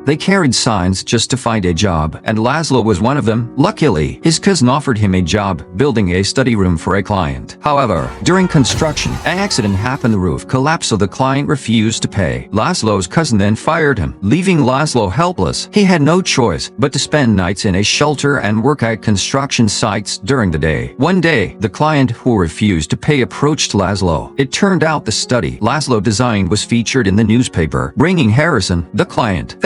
They carried signs just to find a job, and Laszlo was one of them. Luckily, his cousin offered him a job building a study room for a client. However, during construction, an accident happened. The roof collapsed, so the client refused to pay. Laszlo's cousin then fired him, leaving Laszlo helpless. He had no choice but to spend nights in a shelter and work at construction sites during the day. One day, the client who refused to pay approached Laszlo. It turned out the study Laszlo designed was featured in the newspaper, bringing Harrison, the client.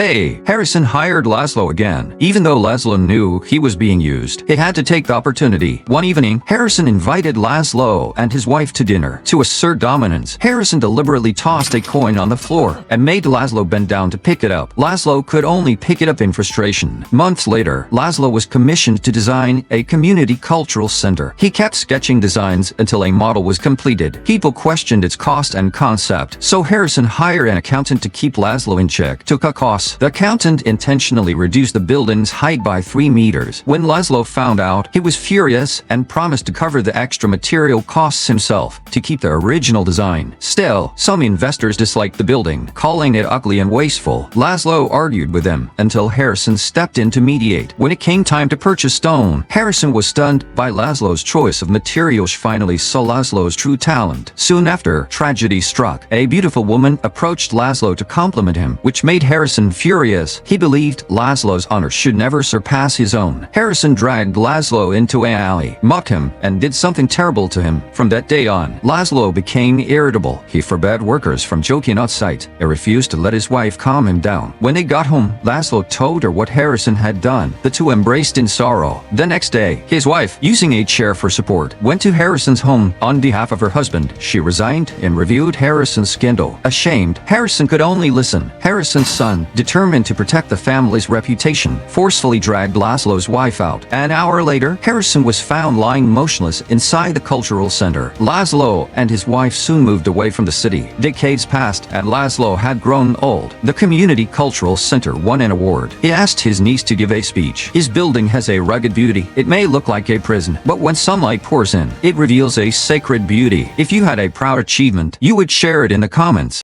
Harrison hired Laszlo again. Even though Laszlo knew he was being used, he had to take the opportunity. One evening, Harrison invited Laszlo and his wife to dinner. To assert dominance, Harrison deliberately tossed a coin on the floor and made Laszlo bend down to pick it up. Laszlo could only pick it up in frustration. Months later, Laszlo was commissioned to design a community cultural center. He kept sketching designs until a model was completed. People questioned its cost and concept, so Harrison hired an accountant to keep Laszlo in check. To cut costs, the accountant intentionally reduced the building's height by 3 meters. When Laszlo found out, he was furious and promised to cover the extra material costs himself to keep the original design. Still, some investors disliked the building, calling it ugly and wasteful. Laszlo argued with them until Harrison stepped in to mediate. When it came time to purchase stone, Harrison was stunned by Laszlo's choice of materials. Finally saw Laszlo's true talent. Soon after, tragedy struck. A beautiful woman approached Laszlo to compliment him, which made Harrison furious. He believed Laszlo's honor should never surpass his own. Harrison dragged Laszlo into an alley, mocked him, and did something terrible to him. From that day on, Laszlo became irritable. He forbade workers from joking outside and refused to let his wife calm him down. When they got home, Laszlo told her what Harrison had done. The two embraced in sorrow. The next day, his wife, using a chair for support, went to Harrison's home on behalf of her husband. She resigned and reviewed Harrison's scandal. Ashamed, Harrison could only listen. Harrison's son, determined to protect the family's reputation, forcefully dragged Laszlo's wife out. An hour later, Harrison was found lying motionless inside the cultural center. Laszlo and his wife soon moved away from the city. Decades passed, and Laszlo had grown old. The Community Cultural Center won an award. He asked his niece to give a speech. His building has a rugged beauty. It may look like a prison, but when sunlight pours in, it reveals a sacred beauty. If you had a proud achievement, you would share it in the comments.